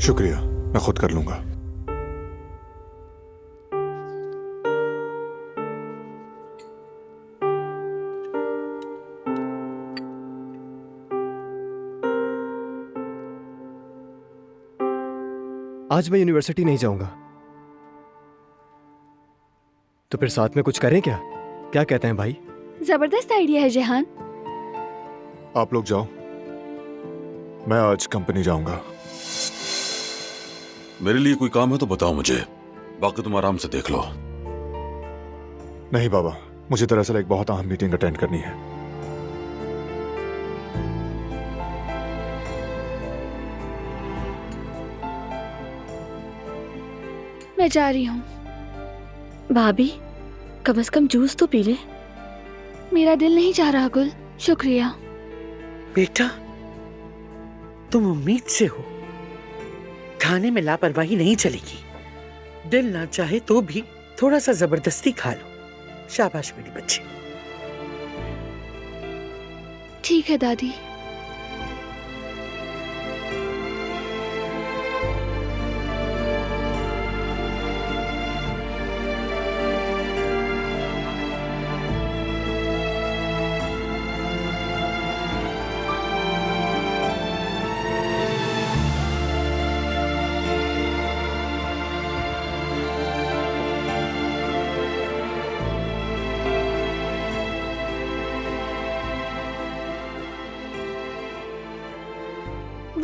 शुक्रिया, मैं खुद कर लूंगा। आज मैं यूनिवर्सिटी नहीं जाऊंगा। तो फिर साथ में कुछ करें क्या? क्या कहते हैं भाई? जबरदस्त आइडिया है जेहान। आप लोग जाओ, मैं आज कंपनी जाऊंगा। मेरे लिए कोई काम है तो बताओ मुझे, बाकी तुम आराम से देख लो। नहीं बाबा, मुझे दरअसल एक बहुत अहम मीटिंग अटेंड करनी है। मैं जा रही हूँ। भाभी, कम से कम जूस तो पी ले। मेरा दिल नहीं चाह रहा गुल, शुक्रिया। बेटा, तुम उम्मीद से हो, खाने में लापरवाही नहीं चलेगी। दिल ना चाहे तो भी थोड़ा सा जबरदस्ती खा लो। शाबाश मेरी बच्ची। ठीक है दादी।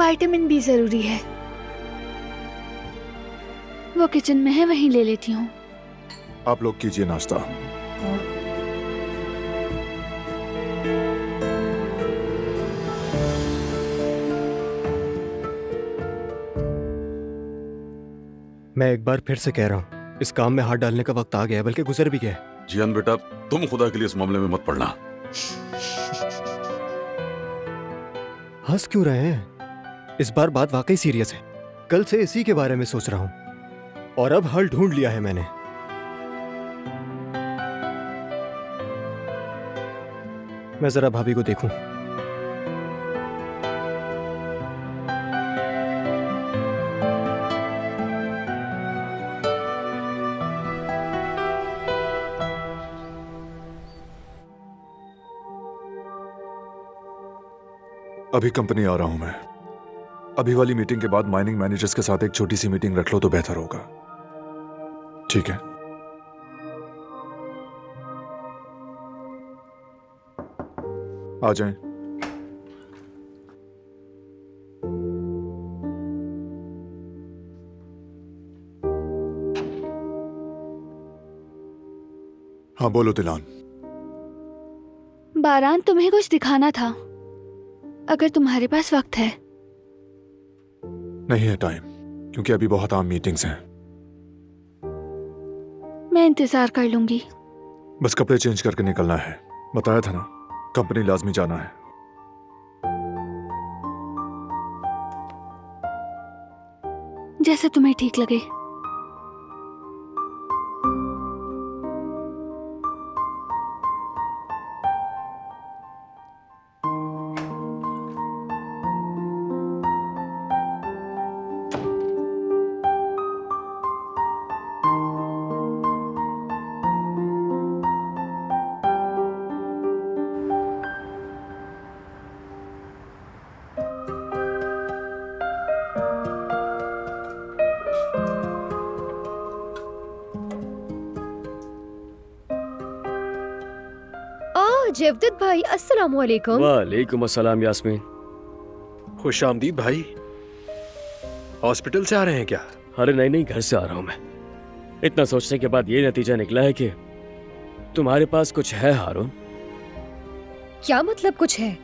विटामिन बी जरूरी है। वो किचन में है, वहीं ले लेती हूँ। आप लोग कीजिए नाश्ता। मैं एक बार फिर से कह रहा हूँ, इस काम में हाथ डालने का वक्त आ गया है, बल्कि गुजर भी गया है। जियान बेटा, तुम खुदा के लिए इस मामले में मत पड़ना। हंस क्यों रहे हैं? इस बार बात वाकई सीरियस है। कल से इसी के बारे में सोच रहा हूं और अब हल ढूंढ लिया है मैंने। मैं जरा भाभी को देखूं। अभी कंपनी आ रहा हूं मैं। अभी वाली मीटिंग के बाद माइनिंग मैनेजर्स के साथ एक छोटी सी मीटिंग रख लो तो बेहतर होगा। ठीक है? आ जाएं। हाँ बोलो तिलान। बारान, तुम्हें कुछ दिखाना था, अगर तुम्हारे पास वक्त है। नहीं है टाइम, क्योंकि अभी बहुत आम मीटिंग्स हैं। मैं इंतजार कर लूंगी। बस कपड़े चेंज करके निकलना है। बताया था ना, कंपनी लाजमी जाना है। जैसे तुम्हें ठीक लगे। जवदत भाई, अस्सलाम वालेकुम। वालेकुम अस्सलाम यास्मीन। खुश आमदीद भाई। हॉस्पिटल से आ रहे हैं क्या? अरे नहीं नहीं, घर से आ रहा हूं मैं। इतना सोचने के बाद ये नतीजा निकला है कि तुम्हारे पास कुछ है हारून। क्या मतलब कुछ है?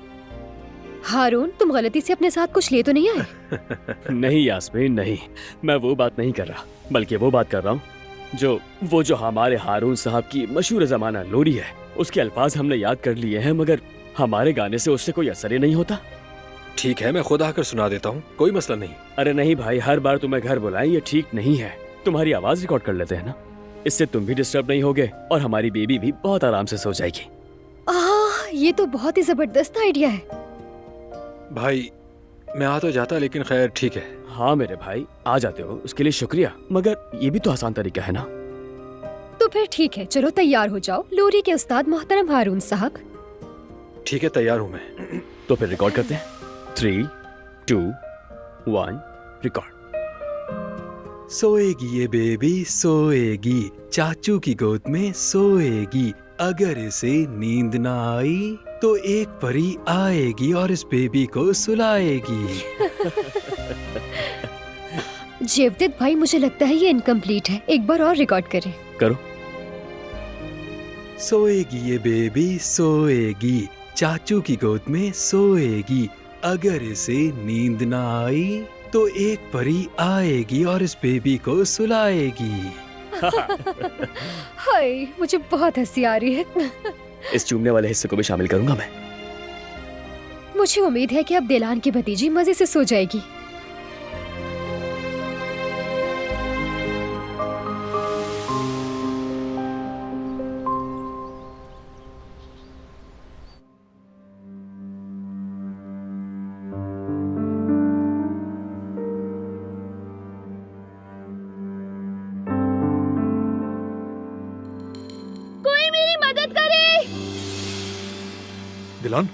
हारून, तुम गलती से अपने साथ कुछ ले तो नहीं आए? नहीं यास्मीन नहीं, मैं वो बात नहीं कर रहा, बल्कि वो बात कर रहा हूँ जो हमारे हारून साहब की मशहूर जमाना लोरी है, उसके अल्फाज हमने याद कर लिए हैं, मगर हमारे गाने से उससे कोई असर ही नहीं होता। ठीक है, मैं खुद आकर सुना देता हूँ, कोई मसला नहीं। अरे नहीं भाई, हर बार तुम्हें घर बुलाएं ये ठीक नहीं है। तुम्हारी आवाज रिकॉर्ड कर लेते हैं ना, इससे तुम भी डिस्टर्ब नहीं होगे और हमारी बेबी भी बहुत आराम से सो जाएगी। ये तो बहुत ही जबरदस्त आइडिया है। भाई मैं आ तो जाता, लेकिन खैर ठीक है। हाँ मेरे भाई, आ जाते हो उसके लिए शुक्रिया, मगर ये भी तो आसान तरीका है ना। तो फिर ठीक है, चलो तैयार हो जाओ लोरी के उस्ताद मोहतरम हारून साहब। ठीक है, तैयार हूं मैं। तो फिर रिकॉर्ड करते हैं। 3, 2, 1 रिकॉर्ड। सोएगी ये बेबी सोएगी, चाचू की गोद में सोएगी। अगर इसे नींद ना आई तो एक परी आएगी और इस बेबी को सुलाएगी। जेवदत भाई, मुझे लगता है ये इनकम्प्लीट है, एक बार और रिकॉर्ड करें। करो। सोएगी ये बेबी सोएगी, चाचू की गोद में सोएगी। अगर इसे नींद ना आई तो एक परी आएगी और इस बेबी को सुलाएगी। हाय, मुझे बहुत हंसी आ रही है। इस चूमने वाले हिस्से को भी शामिल करूंगा मैं। मुझे उम्मीद है कि अब दिलान की भतीजी मजे से सो जाएगी। कोई मेरी मदद करे। दिलान,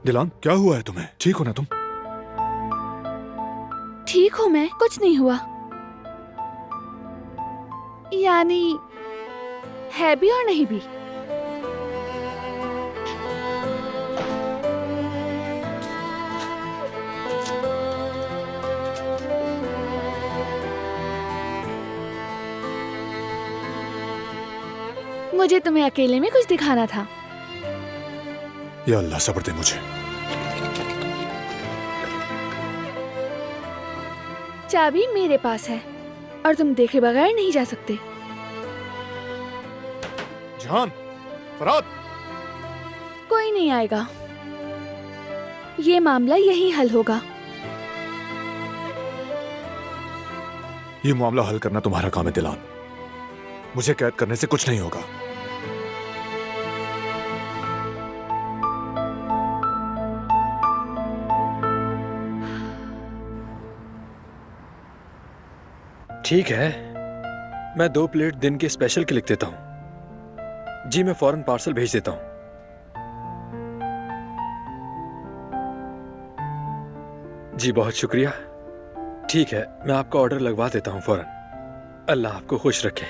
दिलान क्या हुआ है तुम्हें? ठीक हो ना तुम? ठीक हूँ मैं, कुछ नहीं हुआ। यानी है भी और नहीं भी। मुझे तुम्हें अकेले में कुछ दिखाना था। या अल्लाह सब्र दे मुझे। चाबी मेरे पास है और तुम देखे बगैर नहीं जा सकते। जहान, फराद, कोई नहीं आएगा। ये मामला यही हल होगा। ये मामला हल करना तुम्हारा काम है दिलान। मुझे कैद करने से कुछ नहीं होगा। ठीक है, मैं 2 प्लेट दिन के स्पेशल के लिख देता हूं। जी, मैं फौरन पार्सल भेज देता हूं। जी बहुत शुक्रिया। ठीक है, मैं आपका ऑर्डर लगवा देता हूं फौरन। अल्लाह आपको खुश रखे।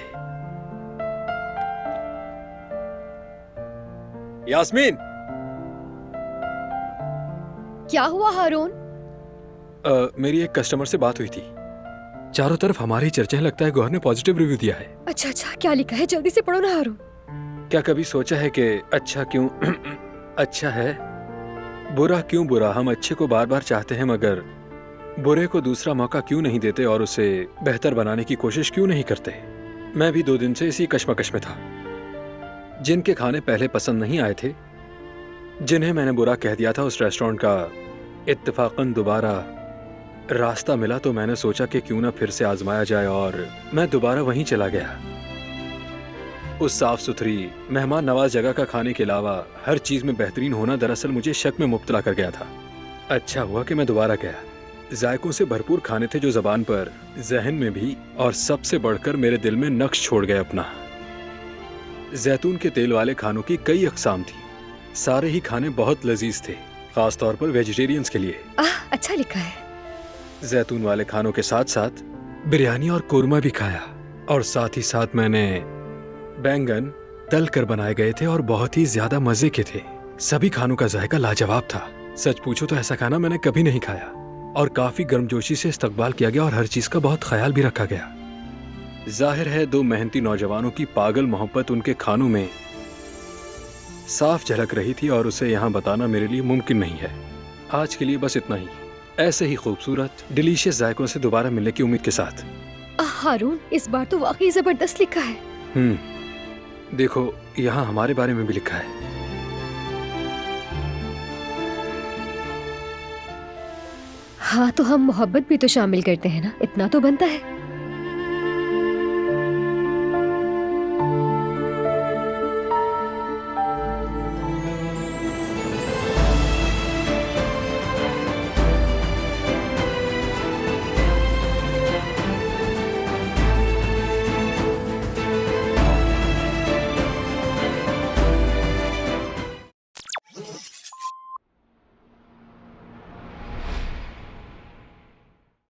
यास्मीन, क्या हुआ हारून? मेरी एक कस्टमर से बात हुई थी। चारों तरफ हमारी चर्चा है, लगता है गौहर ने पॉजिटिव रिव्यू दिया है। अच्छा अच्छा, क्या लिखा है? जल्दी से पढ़ो ना हारून। क्या कभी सोचा है कि अच्छा क्यों अच्छा है, बुरा क्यों बुरा? हम अच्छे को बार बार चाहते हैं मगर बुरे को दूसरा मौका क्यों नहीं देते और उसे बेहतर बनाने की कोशिश क्यों नहीं करते? मैं भी 2 दिन से इसी कश्मकश में था। जिनके खाने पहले पसंद नहीं आए थे, जिन्हें मैंने बुरा कह दिया था, उस रेस्टोरेंट का इत्तेफाकन दोबारा रास्ता मिला तो मैंने सोचा कि क्यों ना फिर से आजमाया जाए और मैं दोबारा वहीं चला गया। उस साफ सुथरी मेहमान नवाज जगह का खाने के अलावा हर चीज में बेहतरीन होना दरअसल मुझे शक में मुब्तला कर गया था। अच्छा हुआ कि मैं दोबारा गया। जायकों से भरपूर खाने थे जो जबान पर, जहन में भी और सबसे बढ़कर मेरे दिल में नक्श छोड़ गए अपना। जैतून के तेल वाले खानों की कई अक़साम थी। सारे ही खाने बहुत लजीज थे, खास तौर पर वेजिटेरियंस के लिए। अच्छा लिखा है। जैतून वाले खानों के साथ साथ बिरयानी और कोरमा भी खाया और साथ ही साथ मैंने बैंगन तल कर बनाए गए थे और बहुत ही ज्यादा मजे के थे। सभी खानों का जायका लाजवाब था। सच पूछो तो ऐसा खाना मैंने कभी नहीं खाया और काफी गर्मजोशी से इस्तकबाल किया गया और हर चीज का बहुत ख्याल भी रखा गया। जाहिर है 2 मेहनती नौजवानों की पागल मोहब्बत उनके खानों में साफ झलक रही थी और उसे यहाँ बताना मेरे लिए मुमकिन नहीं है। आज के लिए बस इतना ही। ऐसे ही खूबसूरत डिलीशियस जायकों से दोबारा मिलने की उम्मीद के साथ। हारून, इस बार तो वाकई जबरदस्त लिखा है। देखो, यहाँ हमारे बारे में भी लिखा है। हाँ, तो हम मोहब्बत भी तो शामिल करते हैं ना, इतना तो बनता है।